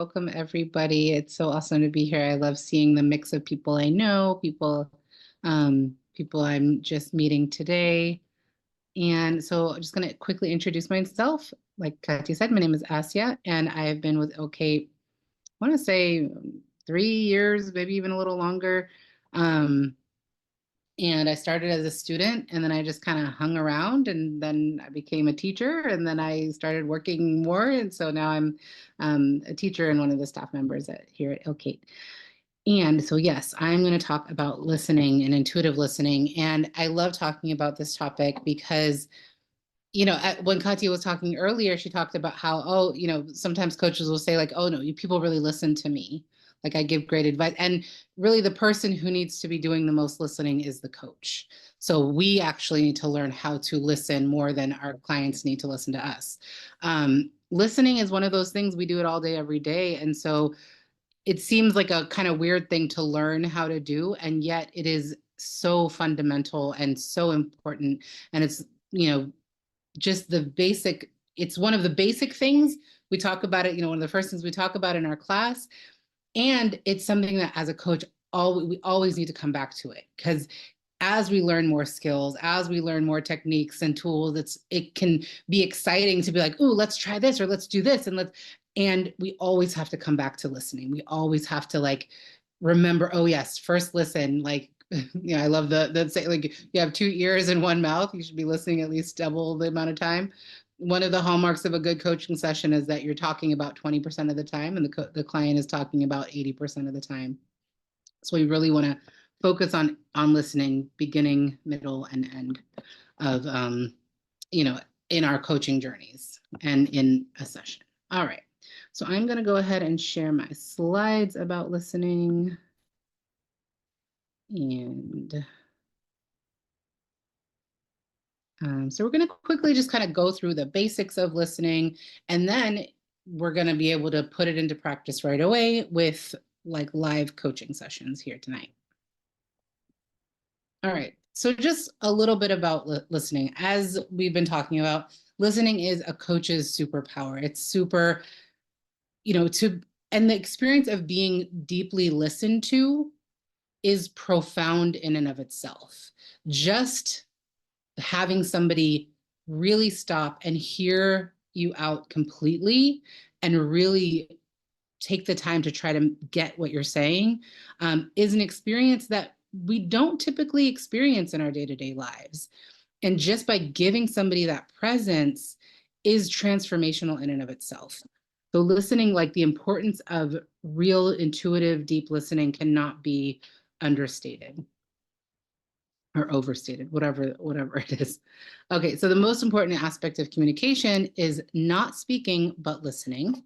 Welcome, everybody. It's so awesome to be here. I love seeing the mix of people I know, people I'm just meeting today. And so I'm just going to quickly introduce myself. Like Katya said, my name is Asya, and I have been with OK, I want to say 3 years, maybe even a little longer. And I started as a student, and then I just kind of hung around, and then I became a teacher, and then I started working more. And so now I'm a teacher and one of the staff members here at Ilkate. And so, yes, I'm going to talk about listening and intuitive listening. And I love talking about this topic because, when Katya was talking earlier, she talked about how, sometimes coaches will say, like, oh, no, people really listen to me. Like, I give great advice. And really, the person who needs to be doing the most listening is the coach. So we actually need to learn how to listen more than our clients need to listen to us. Listening is one of those things we do it all day, every day. And so it seems like a kind of weird thing to learn how to do. And yet it is so fundamental and so important. And it's, just the basic, it's one of the basic things we talk about it, one of the first things we talk about in our class. And it's something that as a coach, we always need to come back to it, because as we learn more skills, as we learn more techniques and tools, it can be exciting to be like, ooh, let's try this, or let's do this. And we always have to come back to listening. We always have to remember, oh yes, first listen, I love the say, like, you have 2 ears and one mouth. You should be listening at least double the amount of time. One of the hallmarks of a good coaching session is that you're talking about 20% of the time, and the client is talking about 80% of the time. So we really want to focus on listening, beginning, middle, and end of in our coaching journeys and in a session. All right. So I'm going to go ahead and share my slides about listening. And so we're going to quickly just kind of go through the basics of listening, and then we're going to be able to put it into practice right away with live coaching sessions here tonight. All right. So just a little bit about listening. As we've been talking about, listening is a coach's superpower. It's super, and the experience of being deeply listened to is profound in and of itself. Just having somebody really stop and hear you out completely and really take the time to try to get what you're saying is an experience that we don't typically experience in our day-to-day lives. And just by giving somebody that presence is transformational in and of itself. So listening, like the importance of real intuitive deep listening, cannot be understated or overstated, whatever it is. Okay, so the most important aspect of communication is not speaking, but listening.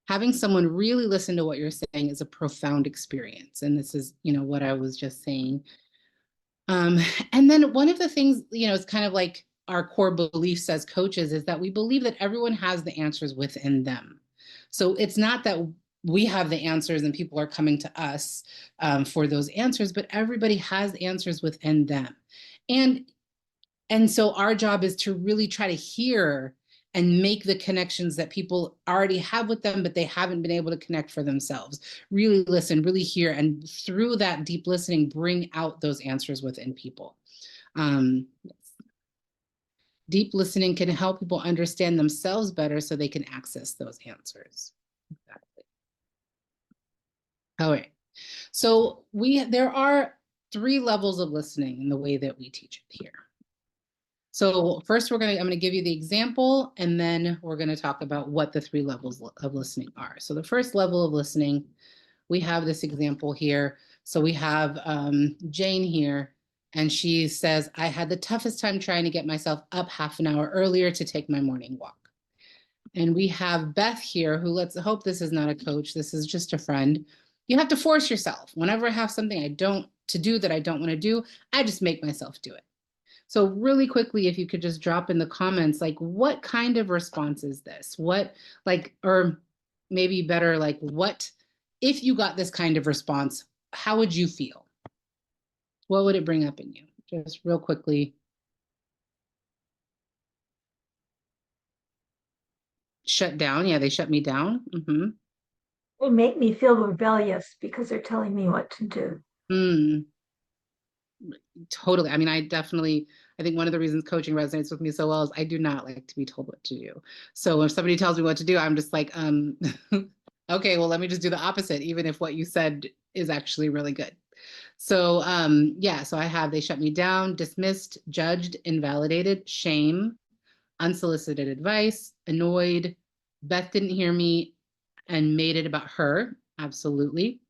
Having someone really listen to what you're saying is a profound experience. And this is, what I was just saying. And then one of the things, it's kind of like our core beliefs as coaches is that we believe that everyone has the answers within them. So it's not that we have the answers and people are coming to us for those answers, but everybody has answers within them. And so our job is to really try to hear and make the connections that people already have with them, but they haven't been able to connect for themselves. Really listen, really hear, and through that deep listening, bring out those answers within people. Yes. Deep listening can help people understand themselves better so they can access those answers. Exactly. All right. So there are 3 levels of listening in the way that we teach it here. So first I'm going to give you the example, and then we're going to talk about what the 3 levels of listening are. So the first level of listening, we have this example here. So we have Jane here, and she says, I had the toughest time trying to get myself up half an hour earlier to take my morning walk. And we have Beth here, who, let's hope this is not a coach, this is just a friend. You have to force yourself. Whenever I have something to do that I don't want to do, I just make myself do it. So really quickly, if you could just drop in the comments, what kind of response is this? Or maybe better, what, if you got this kind of response, how would you feel? What would it bring up in you? Just real quickly. Shut down. Yeah, they shut me down. They make me feel rebellious because they're telling me what to do. Mm, totally. I mean, I think one of the reasons coaching resonates with me so well is I do not like to be told what to do. So if somebody tells me what to do, I'm just like, okay, well, let me just do the opposite, even if what you said is actually really good. So, yeah, so they shut me down, dismissed, judged, invalidated, shame, unsolicited advice, annoyed, Beth didn't hear me and made it about her. Absolutely.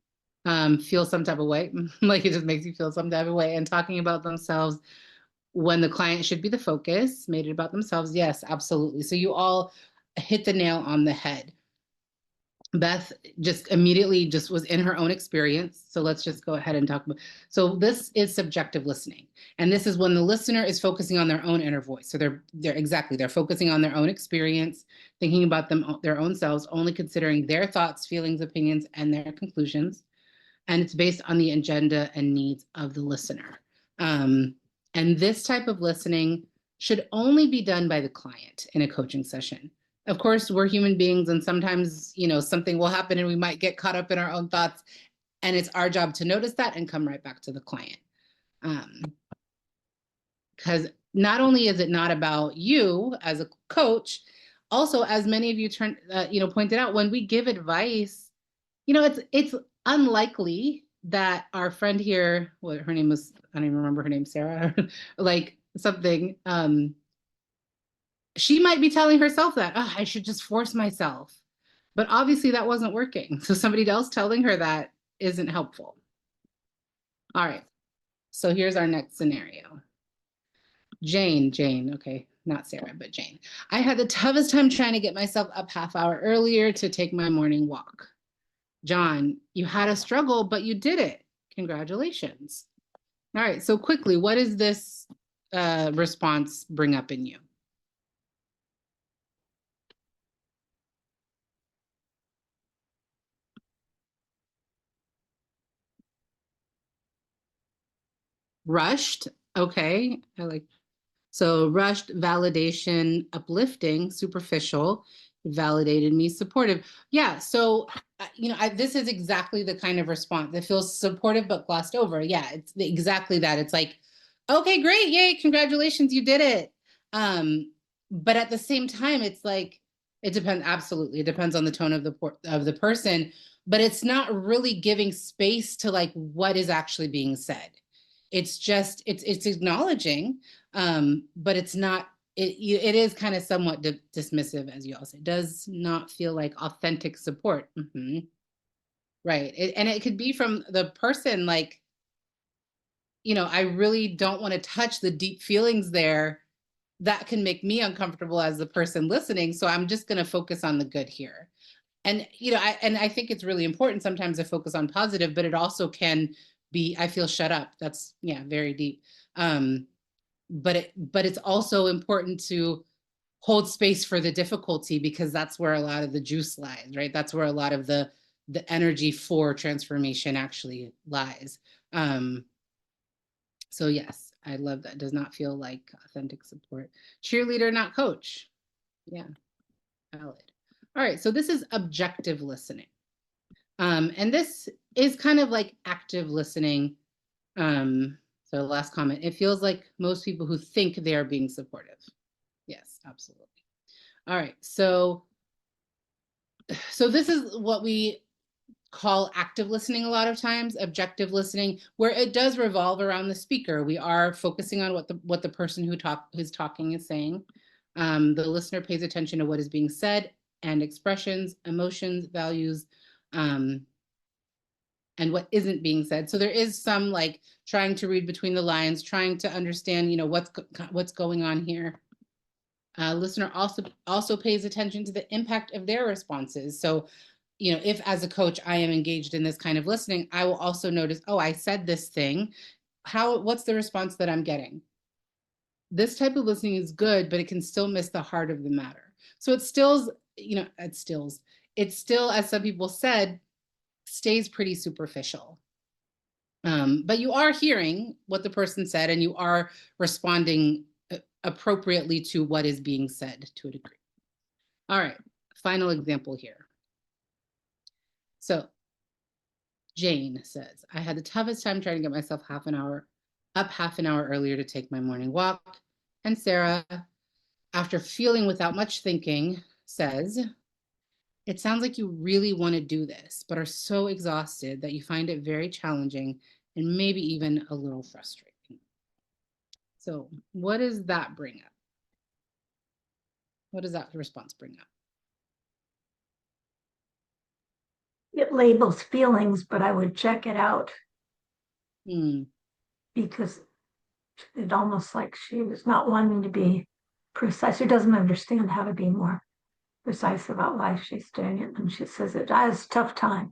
Feel some type of way. Like it just makes you feel some type of way. And talking about themselves when the client should be the focus, made it about themselves. Yes, absolutely. So you all hit the nail on the head. Beth just immediately just was in her own experience. So let's just go ahead and talk about. So this is subjective listening. And this is when the listener is focusing on their own inner voice. So they're focusing on their own experience, thinking about their own selves, only considering their thoughts, feelings, opinions, and their conclusions. And it's based on the agenda and needs of the listener. And this type of listening should only be done by the client in a coaching session. Of course, we're human beings, and sometimes, something will happen and we might get caught up in our own thoughts. And it's our job to notice that and come right back to the client. Because not only is it not about you as a coach, also, as many of you pointed out, when we give advice, it's unlikely that our friend here, what her name was, I don't even remember her name, Sarah, like something, she might be telling herself that, oh, I should just force myself. But obviously that wasn't working. So somebody else telling her that isn't helpful. All right. So here's our next scenario. Jane, okay, not Sarah, but Jane. I had the toughest time trying to get myself up half hour earlier to take my morning walk. John, you had a struggle, but you did it. Congratulations. All right, so quickly, what does this response bring up in you? Rushed, okay, I like. So rushed, validation, uplifting, superficial, validated me, supportive. Yeah. So, this is exactly the kind of response that feels supportive but glossed over. Yeah, it's exactly that. It's like, okay, great, yay, congratulations, you did it. But at the same time, it's like it depends. Absolutely, it depends on the tone of the person. But it's not really giving space to like what is actually being said. It's just it's acknowledging, but it's not. It is kind of somewhat dismissive, as you all say. It does not feel like authentic support. Right, and it could be from the person, like, I really don't want to touch the deep feelings there. That can make me uncomfortable as the person listening. So I'm just going to focus on the good here. And, I think it's really important sometimes to focus on positive, but it also can be, I feel shut up. That's, yeah, very deep. But it's also important to hold space for the difficulty, because that's where a lot of the juice lies, right? That's where a lot of the energy for transformation actually lies. So yes, I love that. Does not feel like authentic support. Cheerleader, not coach. Yeah, valid. All right, so this is objective listening. And this is kind of like active listening. So last comment, it feels like most people who think they are being supportive. Yes, absolutely. All right, so this is what we call active listening a lot of times, objective listening, where it does revolve around the speaker. We are focusing on what the person who's talking is saying. The listener pays attention to what is being said and expressions, emotions, values, and what isn't being said. So there is some like trying to read between the lines, trying to understand, what's going on here. Listener also pays attention to the impact of their responses. So, if as a coach I am engaged in this kind of listening, I will also notice, oh, I said this thing. What's the response that I'm getting? This type of listening is good, but it can still miss the heart of the matter. So it still, as some people said, stays pretty superficial. But you are hearing what the person said, and you are responding appropriately to what is being said to a degree. All right, final example here. So Jane says, I had the toughest time trying to get myself half an hour earlier to take my morning walk. And Sarah, after feeling without much thinking, says, it sounds like you really want to do this, but are so exhausted that you find it very challenging and maybe even a little frustrating. So what does that bring up? What does that response bring up? It labels feelings, but I would check it out Hmm. because it almost like she was not wanting to be precise or doesn't understand how to be more precise about why she's doing it. And she says it has a tough time.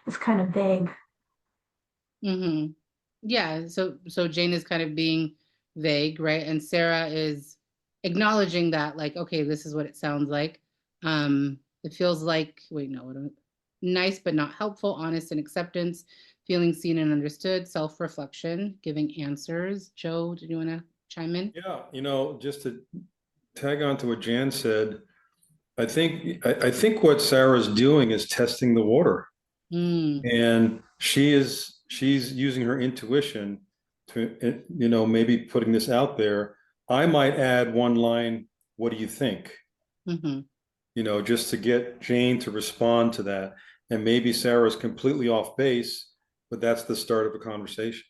It's kind of vague. Mm-hmm. Yeah, so Jane is kind of being vague, right? And Sarah is acknowledging that, like, okay, this is what it sounds like. It feels like, wait, no, nice but not helpful, honest and acceptance, feeling seen and understood, self-reflection, giving answers. Joe, did you want to chime in? Yeah, just to tag on to what Jan said, I think what Sarah's doing is testing the water. Mm, And she's using her intuition to, maybe putting this out there. I might add one line, what do you think? mm-hmm. Just to get Jane to respond to that. And maybe Sarah's completely off base, but that's the start of a conversation.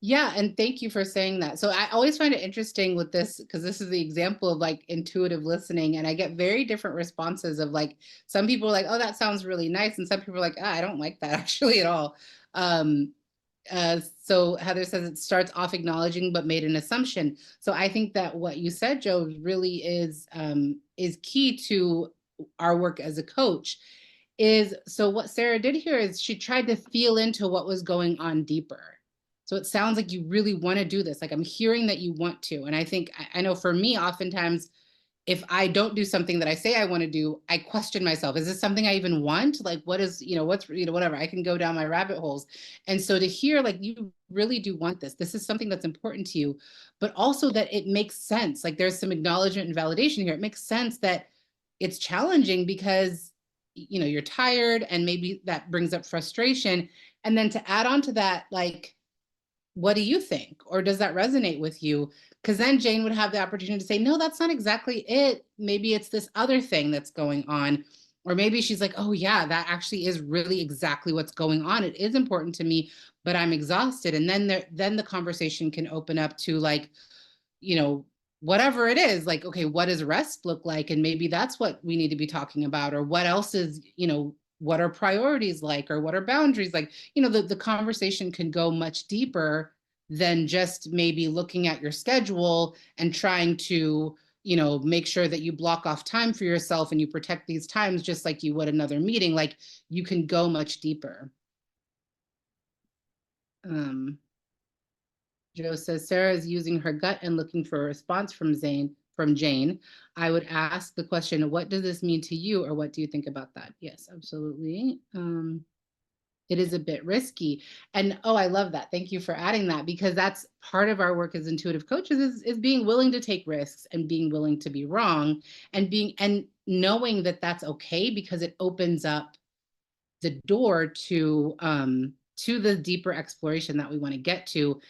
Yeah, and thank you for saying that. So I always find it interesting with this because this is the example of like intuitive listening, and I get very different responses of like some people are like, "Oh, that sounds really nice," and some people are like, "Ah, I don't like that actually at all." Um, so Heather says it starts off acknowledging but made an assumption. So I think that what you said, Joe, really is key to our work as a coach. Is so what Sarah did here is she tried to feel into what was going on deeper. So it sounds like you really want to do this. Like I'm hearing that you want to. And I think, I know for me, oftentimes, if I don't do something that I say I want to do, I question myself. Is this something I even want? Like, what is, what's, whatever. I can go down my rabbit holes. And so to hear, like, you really do want this. This is something that's important to you, but also that it makes sense. Like there's some acknowledgement and validation here. It makes sense that it's challenging because, you're tired and maybe that brings up frustration. And then to add on to that, like, what do you think? Or does that resonate with you? Because then Jane would have the opportunity to say, no, that's not exactly it. Maybe it's this other thing that's going on. Or maybe she's like, oh, yeah, that actually is really exactly what's going on. It is important to me, but I'm exhausted. And then the conversation can open up to like, whatever it is, like, okay, what does rest look like? And maybe that's what we need to be talking about. Or what else is, what are priorities like? Or what are boundaries like? The conversation can go much deeper than just maybe looking at your schedule and trying to, make sure that you block off time for yourself and you protect these times just like you would another meeting. Like you can go much deeper. Joe says Sarah is using her gut and looking for a response from Jane. I would ask the question, what does this mean to you, or what do you think about that? Yes, absolutely. It is a bit risky. And oh, I love that. Thank you for adding that, because that's part of our work as intuitive coaches is being willing to take risks and being willing to be wrong and knowing that that's okay, because it opens up the door to the deeper exploration that we want to get to.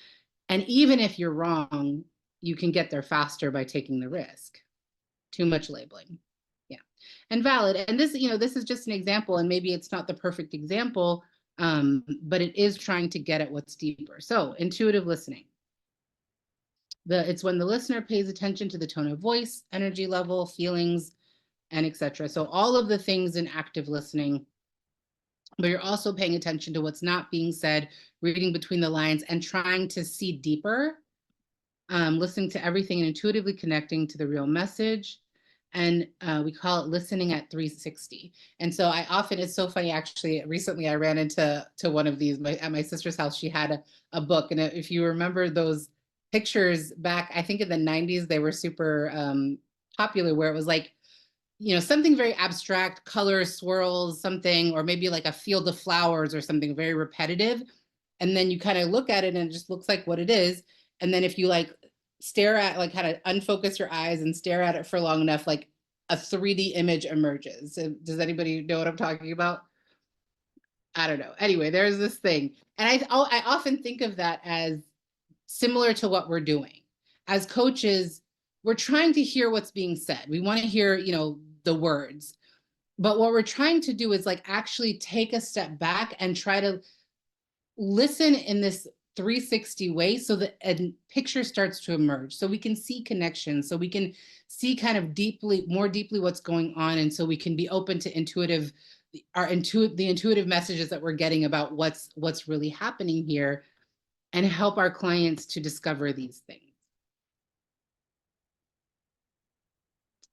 And even if you're wrong, you can get there faster by taking the risk. Too much labeling. Yeah. And valid. And this, this is just an example, and maybe it's not the perfect example, but it is trying to get at what's deeper. So intuitive listening. It's when the listener pays attention to the tone of voice, energy level, feelings, and etc. So all of the things in active listening, but you're also paying attention to what's not being said, reading between the lines, and trying to see deeper, listening to everything and intuitively connecting to the real message. And we call it listening at 360. And so it's so funny, actually, recently I ran into one of these at my sister's house. She had a book. And if you remember those pictures back, I think in the 90s, they were super popular, where it was like, something very abstract, colors, swirls, something, or maybe like a field of flowers or something very repetitive. And then you kind of look at it and it just looks like what it is. And then if you like stare at, like, kind of unfocus your eyes and stare at it for long enough, like a 3D image emerges. Does anybody know what I'm talking about? I don't know. Anyway, there's this thing. And I often think of that as similar to what we're doing. As coaches, we're trying to hear what's being said. We want to hear, the words. But what we're trying to do is like actually take a step back and try to listen in this 360 way so that a picture starts to emerge, so we can see connections, so we can see kind of more deeply what's going on, and so we can be open to the intuitive messages that we're getting about what's really happening here, and help our clients to discover these things.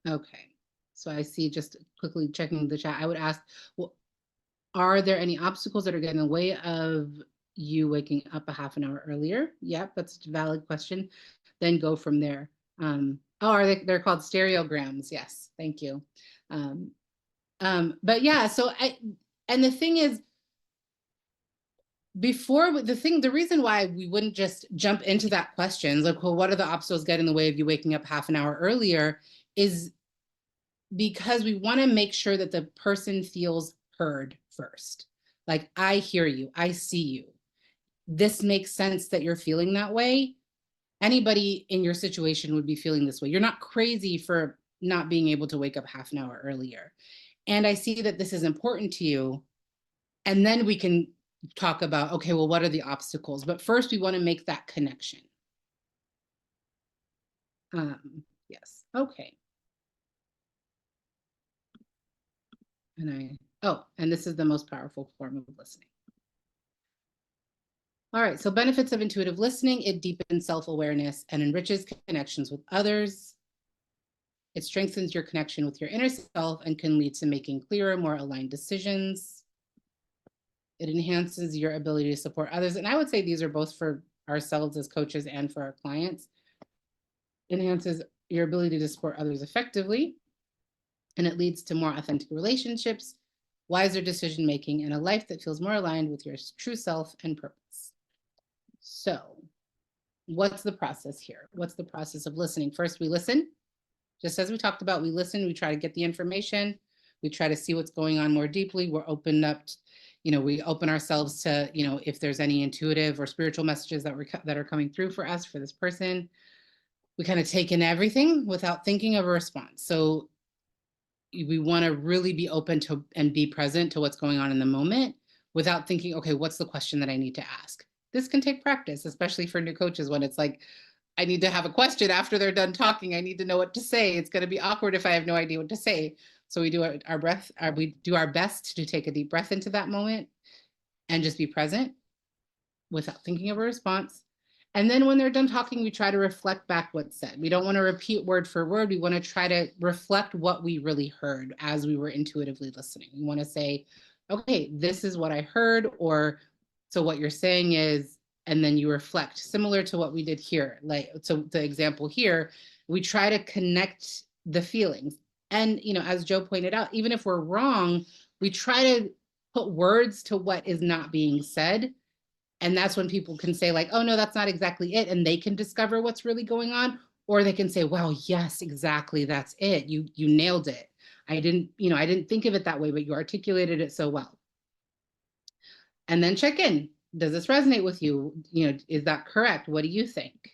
Okay, so I see, just quickly checking the chat, I would ask, well, are there any obstacles that are getting in the way of you waking up a half an hour earlier? Yep, that's a valid question. Then go from there. They're called stereograms. Yes, thank you. But yeah, and the thing is, the reason why we wouldn't just jump into that question, like, well, what are the obstacles getting in the way of you waking up half an hour earlier, is because we want to make sure that the person feels heard first. Like, I hear you, I see you. This makes sense that you're feeling that way. Anybody in your situation would be feeling this way. You're not crazy for not being able to wake up half an hour earlier. And I see that this is important to you. And then we can talk about, okay, well, what are the obstacles? But first we want to make that connection. Yes, okay. And this is the most powerful form of listening. All right, so benefits of intuitive listening: it deepens self-awareness and enriches connections with others. It strengthens your connection with your inner self and can lead to making clearer, more aligned decisions. It enhances your ability to support others. And I would say these are both for ourselves as coaches and for our clients. Enhances your ability to support others effectively. And it leads to more authentic relationships, wiser decision-making, and a life that feels more aligned with your true self and purpose. So what's the process here? What's the process of listening? First, we listen. Just as we talked about, we listen, we try to get the information, we try to see what's going on more deeply. We're open up, we open ourselves to, if there's any intuitive or spiritual messages that are coming through for us, for this person. We kind of take in everything without thinking of a response. So we want to really be open to and be present to what's going on in the moment without thinking, okay, what's the question that I need to ask? This can take practice, especially for new coaches, when it's like, I need to have a question after they're done talking. I need to know what to say. It's going to be awkward if I have no idea what to say. So we do we do our best to take a deep breath into that moment and just be present without thinking of a response. And then when they're done talking, we try to reflect back what's said. We don't want to repeat word for word. We want to try to reflect what we really heard as we were intuitively listening. We want to say, okay, this is what I heard, or so what you're saying is, and then you reflect, similar to what we did here. Like, so the example here, we try to connect the feelings. And, as Joe pointed out, even if we're wrong, we try to put words to what is not being said. And that's when people can say, like, oh no, that's not exactly it. And they can discover what's really going on. Or they can say, wow, yes, exactly, that's it. You nailed it. I didn't think of it that way, but you articulated it so well. And then check in. Does this resonate with you? Is that correct? What do you think?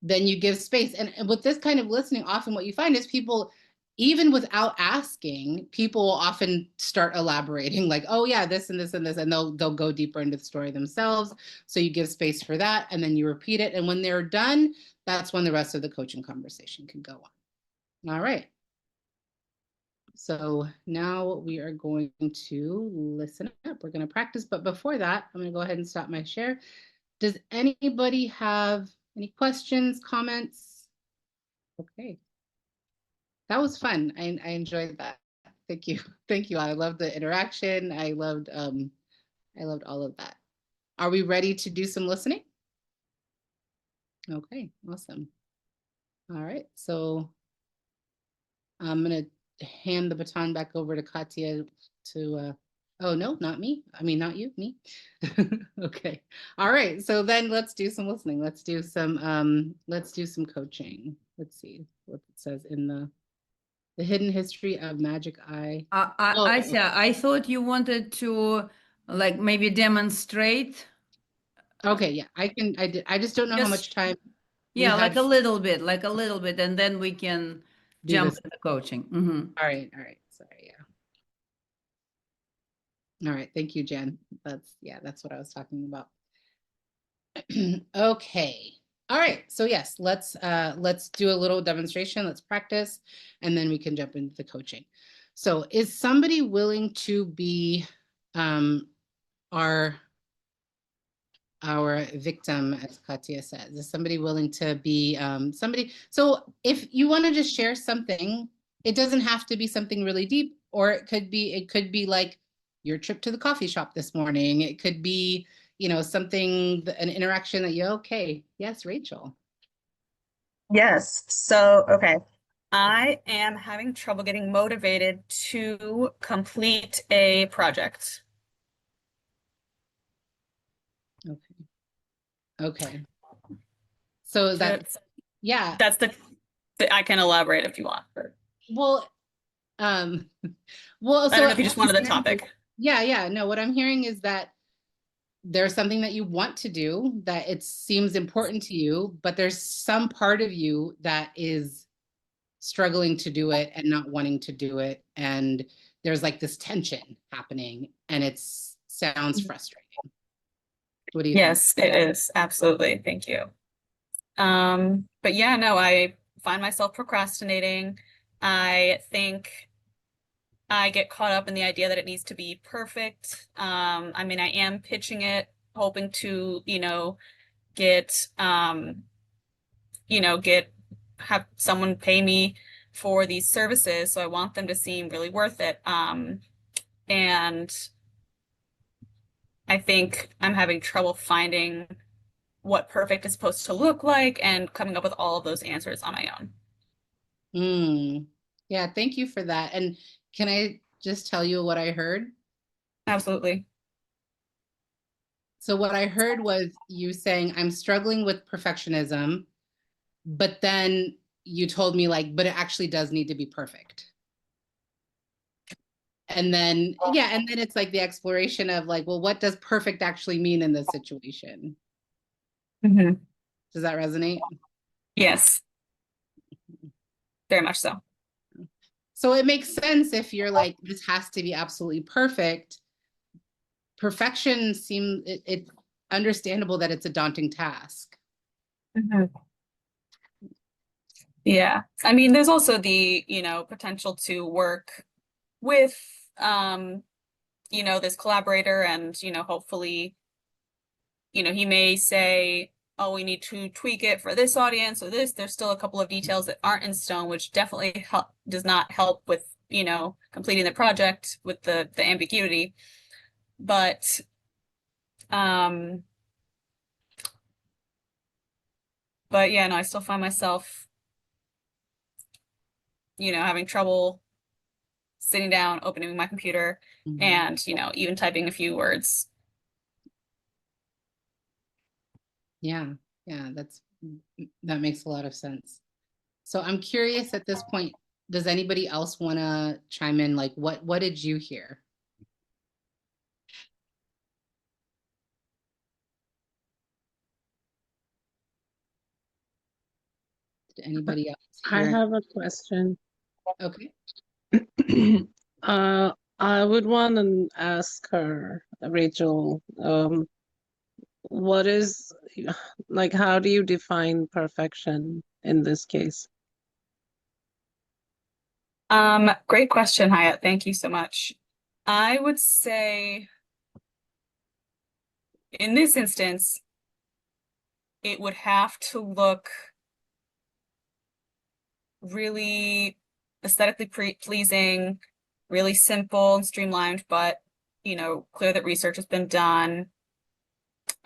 Then you give space. And with this kind of listening, often what you find is people, even without asking, people will often start elaborating, like, oh yeah, this and this and this, and they'll go deeper into the story themselves. So you give space for that, and then you repeat it. And when they're done, that's when the rest of the coaching conversation can go on. All right. So now we are going to listen up. We're going to practice, but before that, I'm going to go ahead and stop my share. Does anybody have any questions, comments? Okay. That was fun. I enjoyed that. Thank you. Thank you. I loved the interaction. I loved all of that. Are we ready to do some listening? Okay, awesome. All right. So I'm going to hand the baton back over to Katya to, oh no, not me. I mean, not you, me. Okay. All right. So then let's do some listening. Let's do some coaching. Let's see what it says in the The hidden history of Magic Eye. I thought you wanted to like maybe demonstrate. Okay, yeah, I just don't know how much time. Yeah, like a little bit, and then we can jump into coaching. All right. Sorry, yeah. All right, thank you, Jen. That's what I was talking about. Okay. All right. So yes, let's do a little demonstration. Let's practice, and then we can jump into the coaching. So is somebody willing to be our victim, as Katya says? Is somebody willing to be somebody? So if you want to just share something, it doesn't have to be something really deep, or it could be like your trip to the coffee shop this morning. It could be, something, an interaction that okay. Yes, Rachel. Yes. So, okay. I am having trouble getting motivated to complete a project. Okay. So that's I can elaborate if you want. Well, well, I don't know if you just wanted the topic. Yeah. No, what I'm hearing is that there's something that you want to do, that it seems important to you, but there's some part of you that is struggling to do it and not wanting to do it. And there's like this tension happening, and it sounds frustrating. What do you think? Yes, it is. Absolutely. Thank you. But yeah, no, I find myself procrastinating. I think I get caught up in the idea that it needs to be perfect. I mean, I am pitching it, hoping to, get, have someone pay me for these services. So I want them to seem really worth it. And I think I'm having trouble finding what perfect is supposed to look like and coming up with all of those answers on my own. Yeah, thank you for that. And can I just tell you what I heard? Absolutely. So what I heard was you saying, I'm struggling with perfectionism, but then you told me but it actually does need to be perfect. And then, and then it's like the exploration of well, what does perfect actually mean in this situation? Mm-hmm. Does that resonate? Yes. Very much so. So it makes sense if you're this has to be absolutely perfect. Perfection seems, it's understandable that it's a daunting task. Mm-hmm. Yeah. I mean, there's also the, potential to work with, this collaborator and, hopefully, he may say, oh, we need to tweak it for this audience or this. There's still a couple of details that aren't in stone, which definitely does not help with, completing the project with the ambiguity. But, yeah, no, I still find myself, having trouble sitting down, opening my computer, and, even typing a few words. Yeah, that makes a lot of sense. So I'm curious at this point, does anybody else want to chime in? What did you hear? Did anybody else hear? I have a question. Okay. I would want to ask her, Rachel, what is, how do you define perfection in this case? Great question, Hyatt. Thank you so much. I would say in this instance, it would have to look really aesthetically pleasing, really simple and streamlined, but clear that research has been done,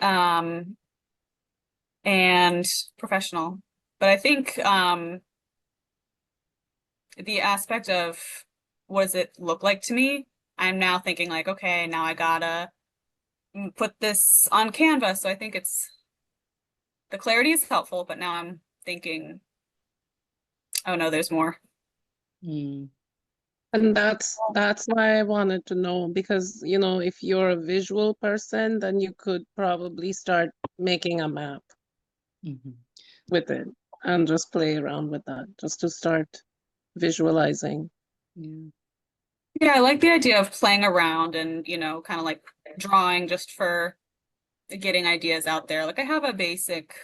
and professional. But I think the aspect of what does it look like to me, I'm now thinking okay, now I gotta put this on Canva. So I think the clarity is helpful, but now I'm thinking, oh no, there's more. Mm, And that's why I wanted to know, because you know, if you're a visual person, then you could probably start making a map mhm. with it and just play around with that, just to start visualizing. Yeah. Yeah, I like the idea of playing around and, you know, kind of like drawing just for getting ideas out there. Like I have a basic,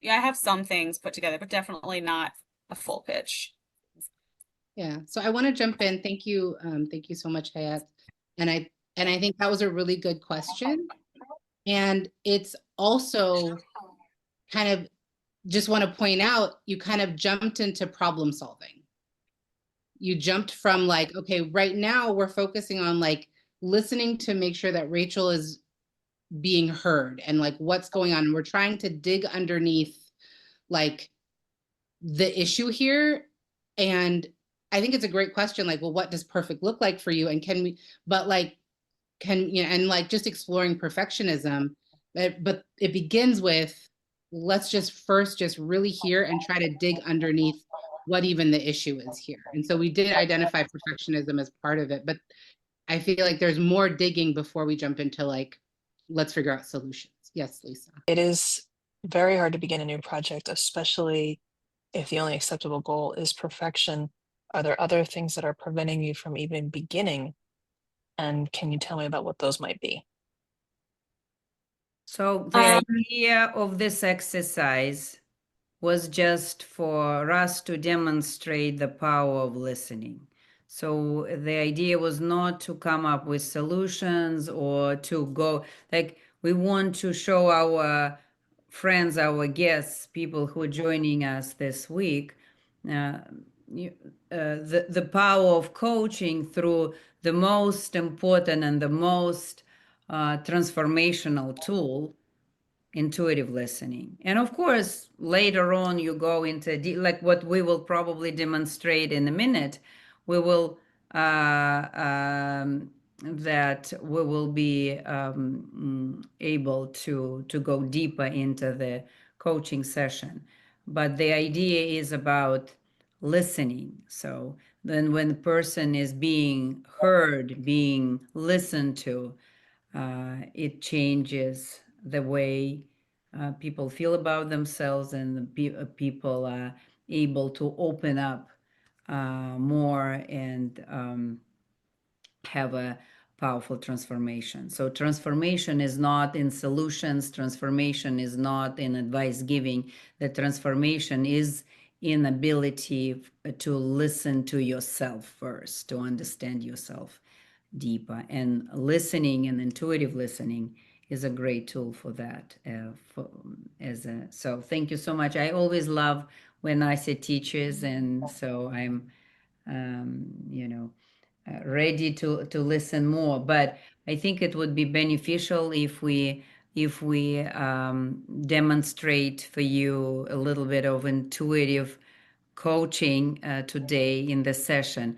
yeah, I have some things put together, but definitely not a full pitch. Yeah, so I want to jump in. Thank you so much, Hayat. And I think that was a really good question. And it's also kind of just want to point out, you kind of jumped into problem solving. You jumped from like, okay, right now we're focusing on like listening to make sure that Rachel is being heard and like what's going on. And we're trying to dig underneath like the issue here. And I think it's a great question. Like, well, what does perfect look like for you? And can we, but like, can, you know, and like just exploring perfectionism. But it begins with, let's just first just really hear and try to dig underneath what even the issue is here. And so we did identify perfectionism as part of it, but I feel like there's more digging before we jump into like, let's figure out solutions. Yes, Lisa. It is very hard to begin a new project, especially if the only acceptable goal is perfection. Are there other things that are preventing you from even beginning? And can you tell me about what those might be? So the idea of this exercise was just for us to demonstrate the power of listening. So the idea was not to come up with solutions or to go, like, we want to show our friends, our guests, people who are joining us this week, uh, the power of coaching through the most important and the most transformational tool, intuitive listening. And of course, later on, you go into like what we will probably demonstrate in a minute. We will that we will be able to go deeper into the coaching session. But the idea is about listening. So then, when the person is being heard, being listened to, it changes the way people feel about themselves, and people are able to open up more and have a powerful transformation. So transformation is not in solutions, transformation is not in advice giving. The transformation is in ability to listen to yourself first, to understand yourself deeper. And listening and intuitive listening is a great tool for that. So thank you so much. I always love when I see teachers, and so I'm, you know, ready to listen more. But I think it would be beneficial if we demonstrate for you a little bit of intuitive coaching today in the session.